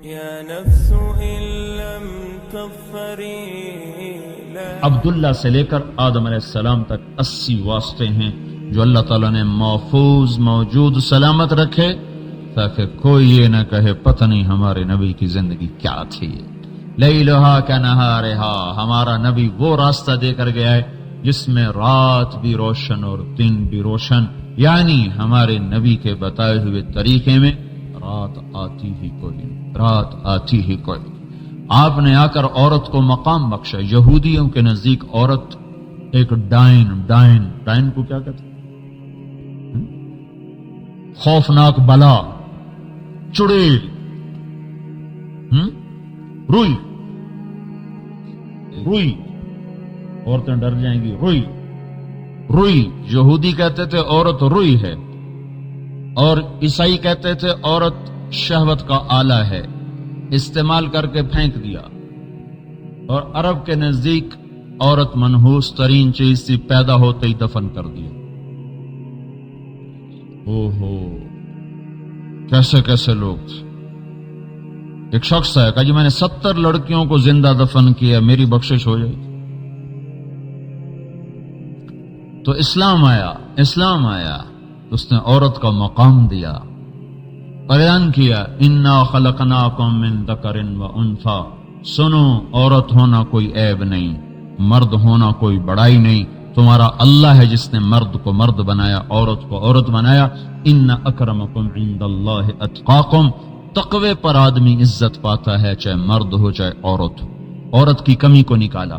يا نفس إن لم تظفري عبداللہ سے لے کر آدم علیہ السلام تک 80 واسطے ہیں جو اللہ تعالیٰ نے محفوظ موجود سلامت رکھے تاکہ کوئی یہ نہ کہے پتہ نہیں ہمارے نبی کی زندگی کیا تھی. لیلہا کنہارہا، ہمارا نبی وہ راستہ دے کر گیا ہے جس میں رات بھی روشن اور دن بھی روشن، یعنی ہمارے نبی کے بتائے ہوئے طریقے میں رات آتی ہی کوئی نہیں، رات آتی ہی کوئی نہیں. آپ نے آ کر عورت کو مقام بخشا. یہودیوں کے نزدیک عورت ایک ڈائن کو کیا کہتے ہیں؟ خوفناک بلا، چڑیل، روئی. عورتیں ڈر جائیں گی. روئی یہودی کہتے تھے عورت روئی ہے، اور عیسائی کہتے تھے عورت شہوت کا آلہ ہے، استعمال کر کے پھینک دیا. اور عرب کے نزدیک عورت منحوس ترین چیز تھی، پیدا ہوتے ہی دفن کر دیا. کیسے لوگ تھے. ایک شخص ہے کہا جی میں نے 70 لڑکیوں کو زندہ دفن کیا، میری بخشش ہو جائے. تو اسلام آیا اس نے عورت کا مقام دیا، اعلان کیا انا خلقناکم من ذکر و انثی. سنو، عورت ہونا کوئی عیب نہیں، مرد ہونا کوئی بڑائی نہیں. تمہارا اللہ ہے جس نے مرد کو مرد بنایا، عورت کو عورت بنایا. ان اکرمکم عند اللہ اتقاکم. تقوی پر آدمی عزت پاتا ہے، چاہے مرد ہو چاہے عورت ہو. عورت کی کمی کو نکالا،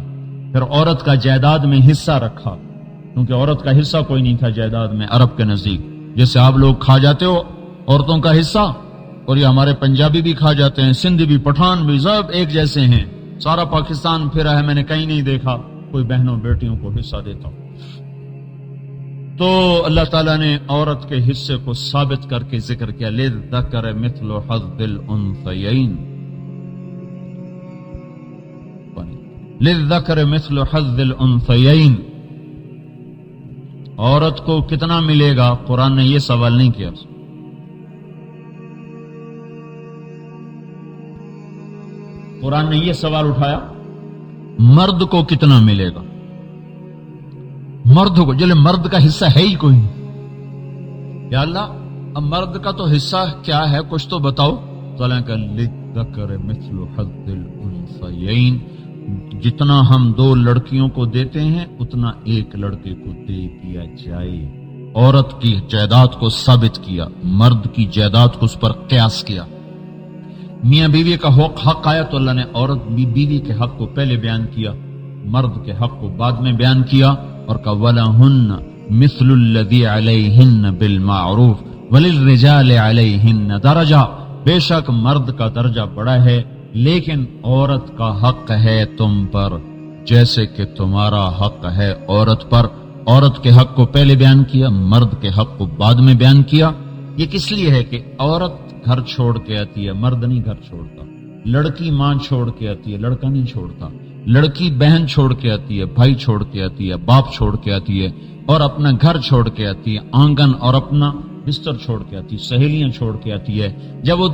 پھر عورت کا جائیداد میں حصہ رکھا، کیونکہ عورت کا حصہ کوئی نہیں تھا جائیداد میں عرب کے نزدیک. جیسے آپ لوگ کھا جاتے ہو عورتوں کا حصہ، اور یہ ہمارے پنجابی بھی کھا جاتے ہیں، سندھی بھی، پٹھان بھی، سب ایک جیسے ہیں. سارا پاکستان پھرا ہے، میں نے کہیں نہیں دیکھا کوئی بہنوں بیٹیوں کو حصہ دیتا. تو اللہ تعالیٰ نے عورت کے حصے کو ثابت کر کے ذکر کیا للذکر مثل حظ الانثیین. للذکر مثل حظ الانثیین. عورت کو کتنا ملے گا؟ قرآن نے یہ سوال نہیں کیا. قرآن نے یہ سوال اٹھایا مرد کو کتنا ملے گا. مرد کو جلے مرد کا حصہ ہے ہی کوئی نہیں. یا اللہ اب مرد کا تو حصہ کیا ہے، کچھ تو بتاؤ. تعالیٰ کا للذکر مثل حظ الانثیین. جتنا ہم 2 لڑکیوں کو دیتے ہیں اتنا ایک لڑکے کو دے دیا جائے. عورت کی جائیداد کو ثابت کیا، مرد کی جائیداد کو اس پر قیاس کیا. میاں بیوی کا حق آیا تو اللہ نے عورت بیوی کے حق کو پہلے بیان کیا، مرد کے حق کو بعد میں بیان کیا، اور کہ وَلَهُنَّ مِثْلُ الَّذِي عَلَيْهِنَّ بِالْمَعْرُوفِ وَلِلرِّجَالِ عَلَيْهِنَّ دَرَجَةٌ. بے شک مرد کا درجہ بڑا ہے، لیکن عورت کا حق ہے تم پر جیسے کہ تمہارا حق ہے عورت پر. عورت کے حق کو پہلے بیان کیا، مرد کے حق کو بعد میں بیان کیا. یہ کس لیے ہے کہ عورت گھر چھوڑ کے آتی ہے، مرد نہیں گھر چھوڑتا. لڑکی ماں چھوڑ کے آتی ہے، لڑکا نہیں چھوڑتا. لڑکی بہن چھوڑ کے آتی ہے، بھائی چھوڑ کے آتی ہے، باپ چھوڑ کے آتی ہے، اور اپنا گھر چھوڑ کے آتی ہے، آنگن اور اپنا بستر چھوڑ کے آتی ہے، سہیلیاں چھوڑ کے آتی ہے. جب وہ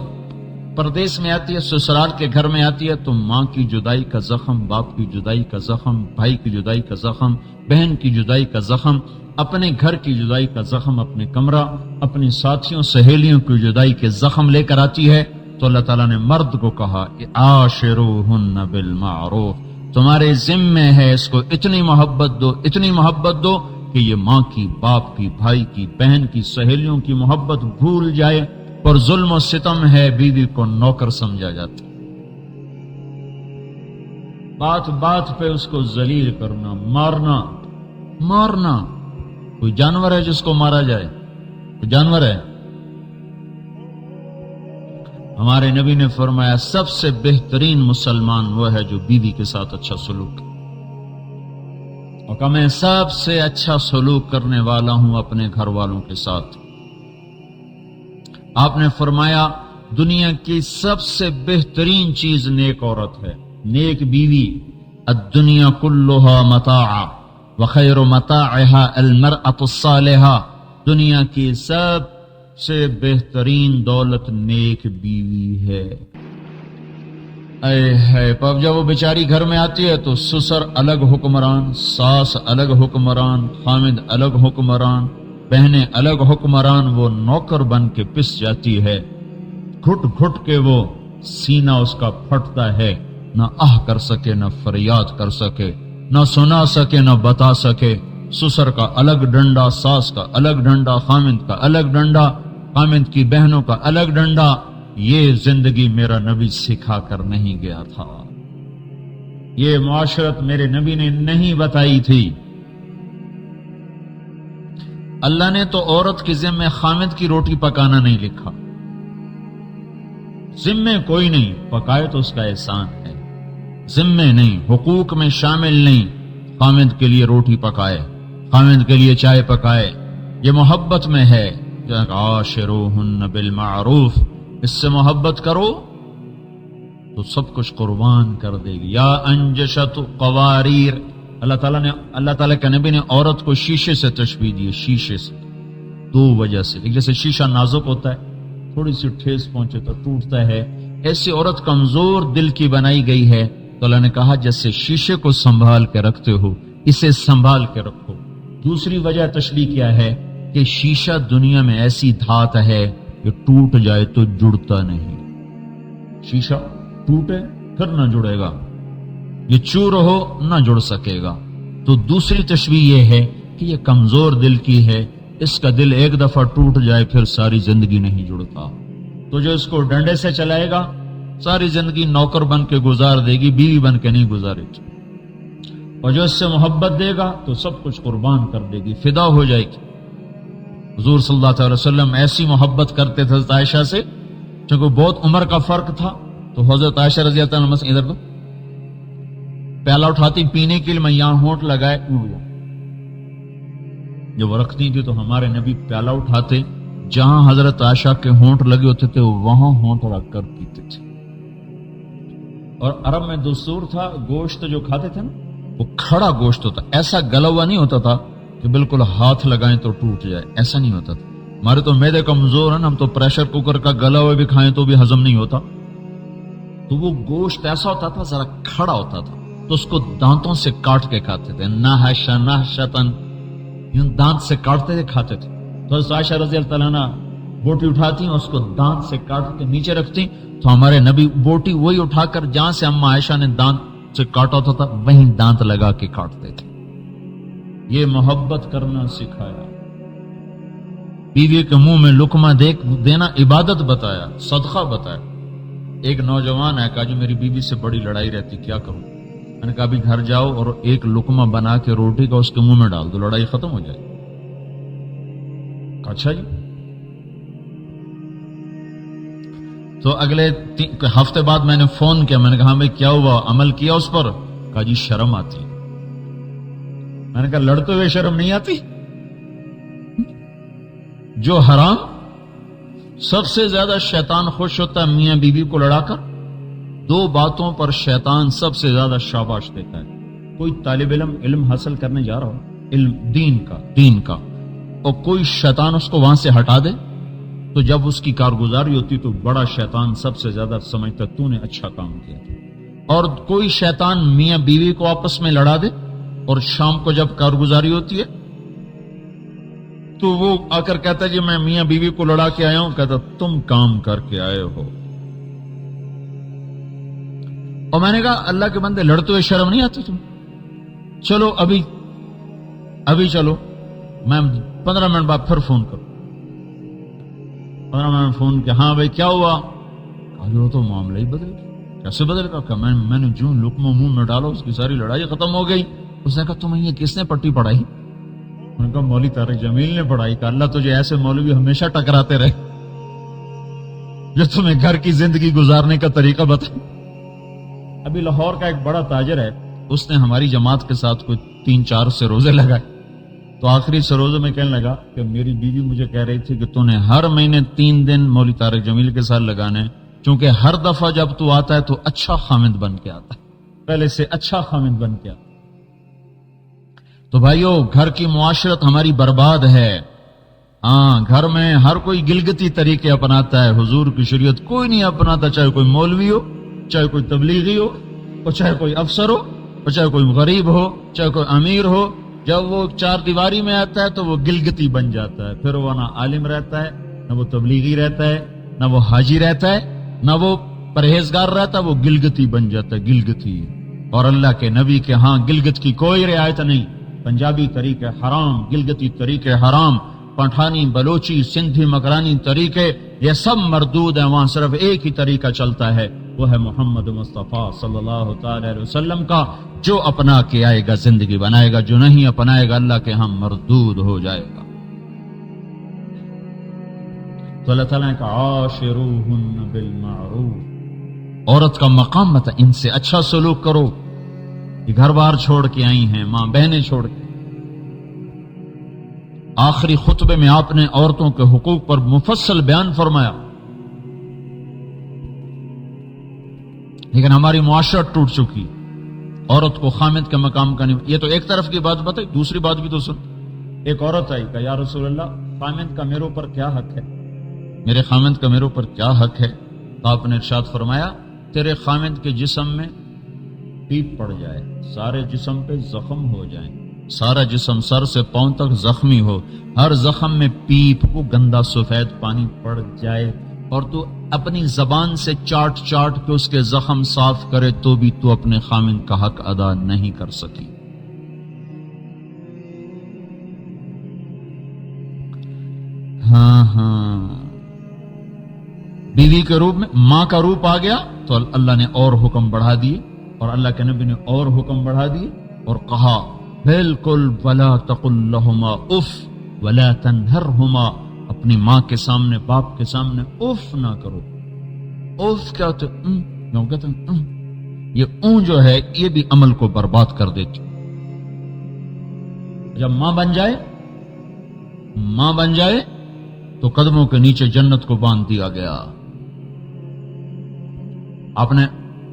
پردیس میں آتی ہے، سسرال کے گھر میں آتی ہے، تو ماں کی جدائی کا زخم، باپ کی جدائی کا زخم، بھائی کی جدائی کا زخم، بہن کی جدائی کا زخم، اپنے گھر کی جدائی کا زخم، اپنے کمرہ، اپنے ساتھیوں سہیلیوں کی جدائی کے زخم لے کر آتی ہے. تو اللہ تعالیٰ نے مرد کو کہا عاشروہن بالمعروف. تمہارے ذمہ ہے اس کو اتنی محبت دو کہ یہ ماں کی، باپ کی، بھائی کی، بہن کی، سہیلیوں کی محبت بھول جائے. اور ظلم و ستم ہے بیوی کو نوکر سمجھا جاتا، بات پہ اس کو ذلیل کرنا، مارنا. کوئی جانور ہے جس کو مارا جائے؟ کوئی جانور ہے؟ ہمارے نبی نے فرمایا سب سے بہترین مسلمان وہ ہے جو بیوی کے ساتھ اچھا سلوک کرے، اور کہ میں سب سے اچھا سلوک کرنے والا ہوں اپنے گھر والوں کے ساتھ. آپ نے فرمایا دنیا کی سب سے بہترین چیز نیک عورت ہے، نیک بیوی. الدنیا کلها متاع وخیر متاعها المرأة الصالحہ. دنیا کی سب سے بہترین دولت نیک بیوی ہے. اے ہے پب جب وہ بیچاری گھر میں آتی ہے تو سسر الگ حکمران، ساس الگ حکمران، خامد الگ حکمران، بہنیں الگ حکمران، وہ نوکر بن کے پس جاتی ہے، گھٹ گھٹ کے وہ سینہ اس کا پھٹتا ہے، نہ آہ کر سکے، نہ فریاد کر سکے، نہ سنا سکے، نہ بتا سکے۔ سسر کا الگ ڈنڈا، ساس کا الگ ڈنڈا، خامد کا الگ ڈنڈا، خامد کی بہنوں کا الگ ڈنڈا۔ یہ زندگی میرا نبی سکھا کر نہیں گیا تھا، یہ معاشرت میرے نبی نے نہیں بتائی تھی۔ اللہ نے تو عورت کی ذمہ خامد کی روٹی پکانا نہیں لکھا، ذمہ کوئی نہیں، پکائے تو اس کا احسان ہے، ذمہ نہیں، حقوق میں شامل نہیں۔ خامد کے لیے روٹی پکائے، خامد کے لیے چائے پکائے، یہ محبت میں ہے۔ عاشروہن بالمعروف، اس سے محبت کرو تو سب کچھ قربان کر دے گی۔ یا انجشت قواریر، اللہ تعالیٰ کے نبی نے عورت کو شیشے سے تشبیہ دی ہے، شیشے سے، دو وجہ سے۔ ایک جیسے شیشہ نازک ہوتا ہے، تھوڑی سی ٹھیس پہنچے تو ٹوٹتا ہے، ایسی عورت کمزور دل کی بنائی گئی ہے۔ تو اللہ نے کہا جیسے شیشے کو سنبھال کے رکھتے ہو، اسے سنبھال کے رکھو۔ دوسری وجہ تشبیہ کیا ہے کہ شیشہ دنیا میں ایسی دھات ہے کہ ٹوٹ جائے تو جڑتا نہیں، شیشہ ٹوٹے پھر نہ جڑے گا، یہ چور ہو نہ جڑ سکے گا۔ تو دوسری تشبیہ یہ ہے کہ یہ کمزور دل کی ہے، اس کا دل ایک دفعہ ٹوٹ جائے پھر ساری زندگی نہیں جڑتا۔ تو جو اس کو ڈنڈے سے چلائے گا ساری زندگی نوکر بن کے گزار دے گی، بیوی بن کے نہیں گزارے گی، اور جو اس سے محبت دے گا تو سب کچھ قربان کر دے گی، فدا ہو جائے گی۔ حضور صلی اللہ علیہ وسلم ایسی محبت کرتے تھے حضرت عائشہ سے، چونکہ بہت عمر کا فرق تھا، تو حضرت عائشہ رضی اللہ عنہ ادھر تو پیالہ اٹھاتی پینے کے لیے، میں یہاں ہونٹ لگائے جب وہ رکھتی تھی تو ہمارے نبی پیالہ اٹھاتے، جہاں حضرت عائشہ کے ہونٹ لگے ہوتے تھے وہاں ہونٹ رکھ کر پیتے تھے۔ اور عرب میں دستور تھا، گوشت جو کھاتے تھے نا وہ کھڑا گوشت ہوتا، ایسا گلا ہوا نہیں ہوتا تھا کہ بالکل ہاتھ لگائیں تو ٹوٹ جائے، ایسا نہیں ہوتا تھا۔ ہمارے تو معدے کمزور ہیں نا، ہم تو پریشر کوکر کا گلا ہوا بھی کھائیں تو بھی ہضم نہیں ہوتا، تو وہ گوشت ایسا ہوتا تھا ذرا کھڑا ہوتا تھا، تو اس کو دانتوں سے کاٹ کے کھاتے تھے، نحشن یوں دانت سے کاٹتے تھے کھاتے تھے۔ تو حضرت عائشہ رضی اللہ عنہ بوٹی اٹھاتی اور اس کو دانت سے کاٹ کے نیچے رکھتی، تو ہمارے نبی بوٹی وہی اٹھا کر جہاں سے اما عائشہ نے دانت سے کاٹا ہوتا تھا وہیں دانت لگا کے کاٹتے تھے۔ یہ محبت کرنا سکھایا، بیوی کے منہ میں لقمہ دینا عبادت بتایا، صدقہ بتایا۔ ایک نوجوان ہے، کہا جو میری بیوی سے بڑی لڑائی رہتی، کیا کروں؟ میں نے کہا ابھی گھر جاؤ اور ایک لقمہ بنا کے روٹی کا اس کے منہ میں ڈال دو، لڑائی ختم ہو جائے۔ اچھا جی۔ تو اگلے ہفتے بعد میں نے فون کیا، میں نے کہا بھائی کیا ہوا، عمل کیا اس پر؟ کہا جی شرم آتی۔ میں نے کہا لڑتے ہوئے شرم نہیں آتی؟ جو حرام، سب سے زیادہ شیطان خوش ہوتا ہے میاں بیوی کو لڑا کر، دو باتوں پر شیطان سب سے زیادہ شاباش دیتا ہے۔ کوئی طالب علم حاصل کرنے جا رہا ہو، علم دین کا، اور کوئی شیطان اس کو وہاں سے ہٹا دے، تو جب اس کی کارگزاری ہوتی تو بڑا شیطان سب سے زیادہ سمجھتا تو نے اچھا کام کیا۔ اور کوئی شیطان میاں بیوی کو آپس میں لڑا دے، اور شام کو جب کارگزاری ہوتی ہے تو وہ آ کر کہتا ہے جی میں میاں بیوی کو لڑا کے آیا ہوں، کہتا تم کام کر کے آئے ہو۔ اور میں نے کہا اللہ کے بندے لڑتے ہوئے شرم نہیں آتی تم؟ چلو ابھی چلو، میں 15 منٹ بعد پھر فون کروں۔ 15 منٹ فون کیا، ہاں بھائی کیا ہوا؟ کہا تو معاملہ ہی بدل گیا۔ کیسے بدل گیا؟ کہ میں نے جو لقمہ منہ میں ڈالا اس کی ساری لڑائی ختم ہو گئی۔ اس نے کہا تمہیں یہ کس نے پٹی پڑھائی؟ میں نے کہا مولوی طارق جمیل نے پڑھائی۔ کہ اللہ تجھے ایسے مولوی ہمیشہ ٹکراتے رہے جو تمہیں گھر کی زندگی گزارنے کا طریقہ بتائے۔ ابھی لاہور کا ایک بڑا تاجر ہے، اس نے ہماری جماعت کے ساتھ کوئی 3-4 سے روزے لگائے، تو آخری سے روزے میں کہنے لگا کہ میری بیوی مجھے کہہ رہی تھی کہ تو نے ہر مہینے 3 دن مولوی طارق جمیل کے ساتھ لگانے، چونکہ ہر دفعہ جب تو آتا ہے تو اچھا خامد بن کے آتا ہے، پہلے سے اچھا خامد بن کے آتا ہے۔ تو بھائیو گھر کی معاشرت ہماری برباد ہے۔ ہاں گھر میں ہر کوئی گلگتی طریقے اپناتا ہے، حضور کی شریعت کوئی نہیں اپناتا، چاہے کوئی مولوی ہو چاہے کوئی تبلیغی ہو، اور چاہے کوئی افسر ہو، اور چاہے کوئی غریب ہو، چاہے کوئی امیر ہو، جب وہ چار دیواری میں آتا ہے تو وہ گلگتی بن جاتا ہے. پھر وہ نہ عالم رہتا ہے، نہ وہ تبلیغی رہتا ہے، نہ وہ حاجی رہتا ہے، نہ وہ پرہیزگار رہتا ہے، وہ گلگتی بن جاتا ہے. گلگتی. اور اللہ کے نبی کے ہاں گلگت کی کوئی رعایت نہیں. پنجابی طریقے حرام، گلگتی طریقے حرام، پٹھانی، بلوچی، سندھی، مکرانی طریقے یہ سب مردود ہیں. وہاں صرف ایک ہی طریقہ چلتا ہے، وہ ہے محمد مصطفیٰ صلی اللہ تعالی علیہ وسلم کا. جو اپنا کے آئے گا زندگی بنائے گا، جو نہیں اپنائے گا اللہ کے ہاں مردود ہو جائے گا. تو اللہ تعالیٰ نے کہا عاشروہن بالمعروف. عورت کا مقام مت ان سے اچھا سلوک کرو. یہ گھر بار چھوڑ کے آئی ہیں، ماں بہنیں چھوڑ کے. آخری خطبے میں آپ نے عورتوں کے حقوق پر مفصل بیان فرمایا. لیکن ہماری معاشرت ٹوٹ چکی. عورت کو خامد کے مقام کا نہیں. یہ تو ایک طرف کی بات بتائی، دوسری بات بھی تو سن. ایک عورت آئی کہ یا رسول اللہ خامد کا میرے اوپر کیا حق ہے، میرے خامد کا میرے اوپر کیا حق ہے؟ تو آپ نے ارشاد فرمایا تیرے خامد کے جسم میں پیپ پڑ جائے، سارے جسم پہ زخم ہو جائیں، سارا جسم سر سے پاؤں تک زخمی ہو، ہر زخم میں پیپ کو گندا سفید پانی پڑ جائے، اور تو اپنی زبان سے چاٹ چاٹ کے اس کے زخم صاف کرے تو بھی تو اپنے خامد کا حق ادا نہیں کر سکی. ہاں بیوی کے روپ میں ماں کا روپ آ گیا تو اللہ نے اور حکم بڑھا دیے، اور اللہ کے نبی نے اور حکم بڑھا دیے اور کہا بالکل ولا تقل لهما اف ولا تنهرهما. اپنی ماں کے سامنے، باپ کے سامنے اف نہ کرو. اف کیا ہوتا ہے؟ یہ اون جو ہے یہ بھی عمل کو برباد کر دیتی. جب ماں بن جائے تو قدموں کے نیچے جنت کو باندھ دیا گیا. آپ نے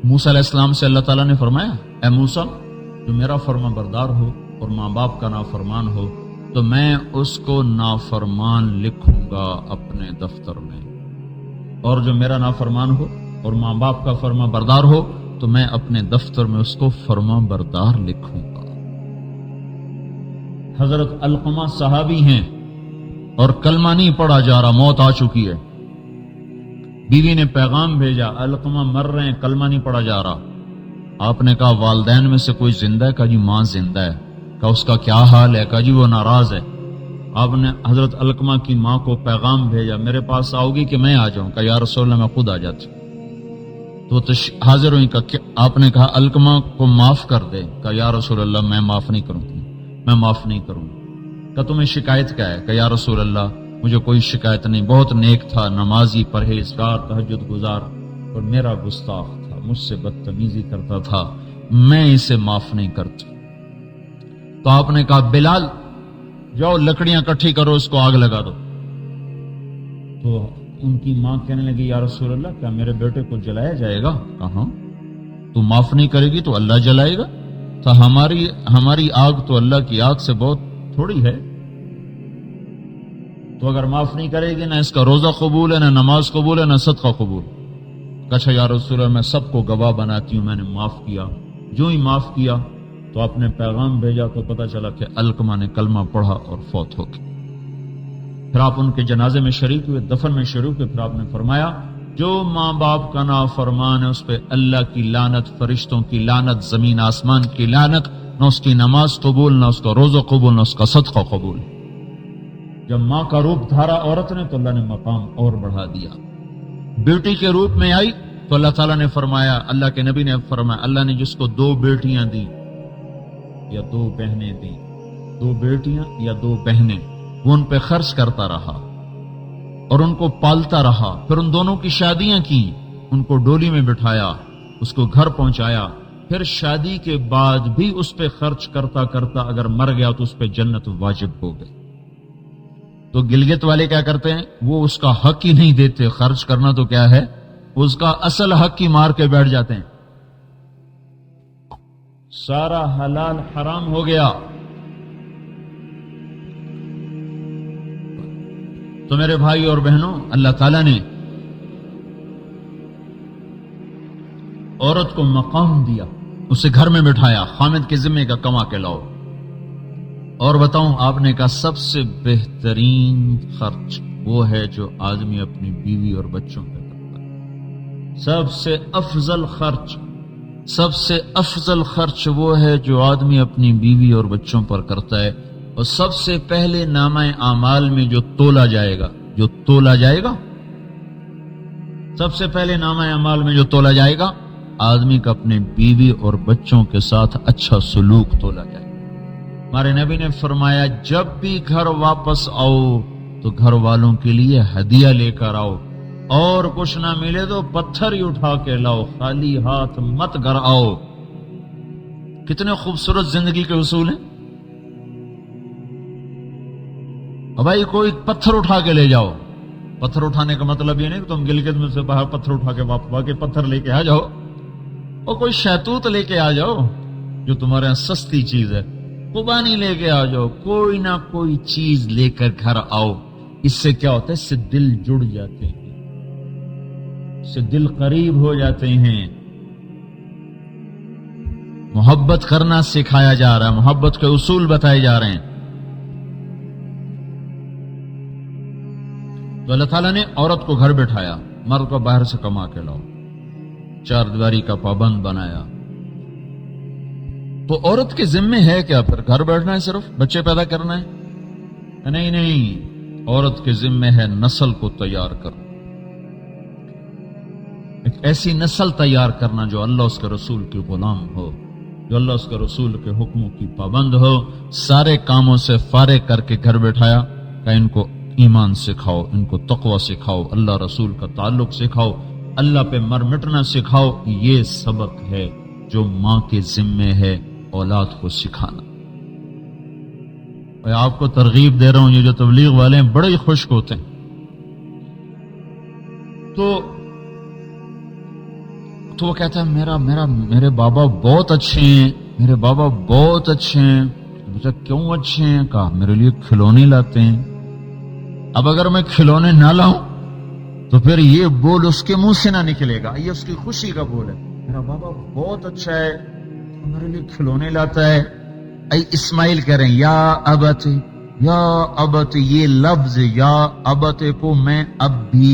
موسیٰ علیہ السلام سے اللہ تعالیٰ نے فرمایا اے موسیٰ جو میرا فرما بردار ہو اور ماں باپ کا نافرمان ہو تو میں اس کو نافرمان لکھوں گا اپنے دفتر میں، اور جو میرا نافرمان ہو اور ماں باپ کا فرما بردار ہو تو میں اپنے دفتر میں اس کو فرما بردار لکھوں گا. حضرت علقمہ صحابی ہیں اور کلمہ نہیں پڑھا جا رہا، موت آ چکی ہے. بیوی نے پیغام بھیجا علقمہ مر رہے ہیں، کلمہ نہیں پڑھا جا رہا. آپ نے کہا والدین میں سے کوئی زندہ ہے؟ کہا جی ماں زندہ ہے. کہا اس کا کیا حال ہے؟ کہا جی وہ ناراض ہے. آپ نے حضرت علقمہ کی ماں کو پیغام بھیجا میرے پاس آؤ گی کہ میں آ جاؤں؟ کہا یا رسول اللہ میں خود آ جاتی. تو حاضر ہوئی. آپ نے کہا علقمہ کو معاف کر دے. کہا یا رسول اللہ میں معاف نہیں کروں گی، میں معاف نہیں کروں گی. کہ تمہیں شکایت کیا ہے؟ کہ یا رسول اللہ مجھے کوئی شکایت نہیں، بہت نیک تھا، نمازی، پرہیزگار، تہجد گزار، اور میرا گستاخ تھا، مجھ سے بدتمیزی کرتا تھا، میں اسے معاف نہیں کرتی. تو آپ نے کہا بلال جاؤ لکڑیاں کٹھی کرو، اس کو آگ لگا دو. تو ان کی ماں کہنے لگی یا رسول اللہ کیا میرے بیٹے کو جلایا جائے گا؟ کہاں تو معاف نہیں کرے گی تو اللہ جلائے گا. تو ہماری آگ تو اللہ کی آگ سے بہت تھوڑی ہے، تو اگر معاف نہیں کرے گی نہ اس کا روزہ قبول ہے، نہ نماز قبول ہے، نہ صدقہ قبول. کہا یا رسول اللہ میں سب کو گواہ بناتی ہوں میں نے معاف کیا. جو ہی معاف کیا تو آپ نے پیغام بھیجا تو پتا چلا کہ علقمہ نے کلمہ پڑھا اور فوت ہو گئی. پھر آپ ان کے جنازے میں شریک ہوئے، دفن میں شریک ہوئے. پھر آپ نے فرمایا جو ماں باپ کا نافرمان ہے اس پہ اللہ کی لعنت، فرشتوں کی لعنت، زمین آسمان کی لعنت. نہ اس کی نماز قبول، نہ اس کا روزہ قبول، نہ اس کا صدقہ قبول. جب ماں کا روپ دھارا عورت نے تو اللہ نے مقام اور بڑھا دیا. بیٹی کے روپ میں آئی تو اللہ تعالیٰ نے فرمایا، اللہ کے نبی نے فرمایا اللہ نے جس کو 2 بیٹیاں دی یا 2 بہنیں دی، 2 بیٹیاں یا 2 بہنیں، وہ ان پہ خرچ کرتا رہا اور ان کو پالتا رہا. پھر ان دونوں کی شادیاں کی، ان کو ڈولی میں بٹھایا، اس کو گھر پہنچایا. پھر شادی کے بعد بھی اس پہ خرچ کرتا کرتا اگر مر گیا تو اس پہ جنت واجب ہو گئی. تو گلگت والے کیا کرتے ہیں؟ وہ اس کا حق ہی نہیں دیتے. خرچ کرنا تو کیا ہے، اس کا اصل حق ہی مار کے بیٹھ جاتے ہیں. سارا حلال حرام ہو گیا. تو میرے بھائی اور بہنوں اللہ تعالیٰ نے عورت کو مقام دیا، اسے گھر میں بٹھایا، خامد کے ذمے کا کما کے لاؤ. اور بتاؤں، آپ نے کہا سب سے بہترین خرچ وہ ہے جو آدمی اپنی بیوی اور بچوں پہ کرتا ہے. سب سے افضل خرچ وہ ہے جو آدمی اپنی بیوی اور بچوں پر کرتا ہے. اور سب سے پہلے نامہ اعمال میں جو تولا جائے گا سب سے پہلے نامہ اعمال میں جو تولا جائے گا، آدمی کا اپنے بیوی اور بچوں کے ساتھ اچھا سلوک تولا جائے گا. ہمارے نبی نے فرمایا جب بھی گھر واپس آؤ تو گھر والوں کے لیے ہدیہ لے کر آؤ، اور کچھ نہ ملے تو پتھر ہی اٹھا کے لاؤ، خالی ہاتھ مت گھر آؤ. کتنے خوبصورت زندگی کے اصول ہیں. اور بھائی کوئی پتھر اٹھا کے لے جاؤ. پتھر اٹھانے کا مطلب یہ نہیں کہ تم گلگت میں سے باہر پتھر اٹھا کے واپس پتھر لے کے آ جاؤ، اور کوئی شہتوت لے کے آ جاؤ جو تمہارے یہاں سستی چیز ہے، قربانی لے کے آ جاؤ، کوئی نہ کوئی چیز لے کر گھر آؤ. اس سے کیا ہوتا ہے؟ اس سے دل جڑ جاتے ہیں، اس سے دل قریب ہو جاتے ہیں. محبت کرنا سکھایا جا رہا ہے، محبت کے اصول بتائے جا رہے ہیں. تو اللہ تعالیٰ نے عورت کو گھر بٹھایا، مرد کو باہر سے کما کے لاؤ، چار دیواری کا پابند بنایا. تو عورت کے ذمے ہے کیا پھر؟ گھر بیٹھنا ہے، صرف بچے پیدا کرنا ہے؟ نہیں، عورت کے ذمے ہے نسل کو تیار کرنا، ایک ایسی نسل تیار کرنا جو اللہ اس کے رسول کے غلام ہو، جو اللہ اس کے رسول کے حکموں کی پابند ہو. سارے کاموں سے فارغ کر کے گھر بٹھایا کہ ان کو ایمان سکھاؤ، ان کو تقوی سکھاؤ، اللہ رسول کا تعلق سکھاؤ، اللہ پہ مر مٹنا سکھاؤ. یہ سبق ہے جو ماں کے ذمے ہے اولاد کو سکھانا. میں آپ کو ترغیب دے رہا ہوں، یہ جو تبلیغ والے ہیں بڑے ہی خشک ہوتے ہیں. تو وہ کہتا ہے میرے بابا بہت اچھے ہیں، میرے بابا بہت اچھے ہیں. مجھے کیوں اچھے ہیں؟ کہا میرے لیے کھلونے لاتے ہیں. اب اگر میں کھلونے نہ لاؤں تو پھر یہ بول اس کے منہ سے نہ نکلے گا، یہ اس کی خوشی کا بول ہے. میرا بابا بہت اچھا ہے، میرے لیے کھلونے لاتا ہے. اے اسماعیل کہہ رہے ہیں یا ابت، یہ لفظ یا ابت کو میں اب بھی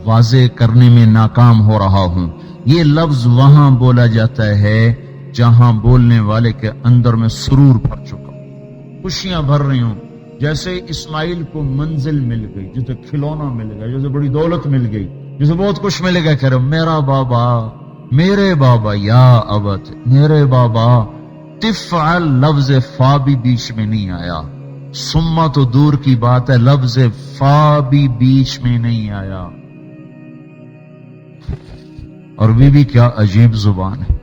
واضح کرنے میں ناکام ہو رہا ہوں. یہ لفظ وہاں بولا جاتا ہے جہاں بولنے والے کے اندر میں سرور بھر چکا ہوں، خوشیاں بھر رہی ہوں. جیسے اسماعیل کو منزل مل گئی، جسے کھلونا مل گیا، جسے بڑی دولت مل گئی، جسے بہت کچھ مل گیا. کہہ رہے میرے بابا یا ابت، میرے بابا. تفعل لفظ فا بھی بیچ میں نہیں آیا، سما تو دور کی بات ہے، لفظ فا بھی بیچ میں نہیں آیا. اور بھی کیا عجیب زبان ہے.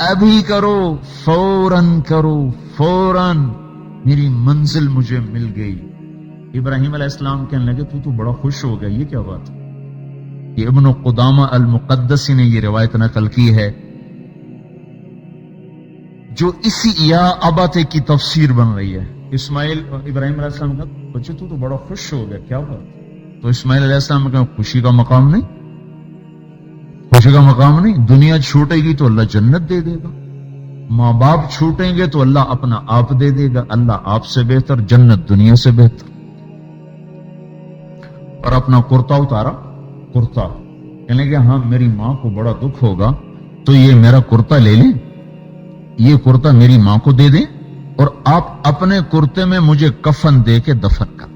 ابھی کرو، فوراً کرو، فوراً، میری منزل مجھے مل گئی. ابراہیم علیہ السلام کہنے لگے تو بڑا خوش ہو گیا، یہ کیا بات ہے؟ یہ ابن قدامہ المقدسی نے یہ روایت نقل کی ہے جو اسی یا ابت کی تفسیر بن رہی ہے. ابراہیم علیہ السلام کا بچے تو بڑا خوش ہو گیا، کیا بات؟ تو اسماعیل علیہ السلام کا خوشی کا مقام نہیں، خوشی کا مقام نہیں. دنیا چھوٹے گی تو اللہ جنت دے دے گا، ماں باپ چھوٹیں گے تو اللہ اپنا آپ دے دے گا. اللہ آپ سے بہتر، جنت دنیا سے بہتر. اور اپنا کرتا اتارا، کرتا کہنے کہ ہاں میری ماں کو بڑا دکھ ہوگا تو یہ میرا کرتا لے لیں، یہ کرتا میری ماں کو دے دیں، اور آپ اپنے کرتے میں مجھے کفن دے کے دفن کر.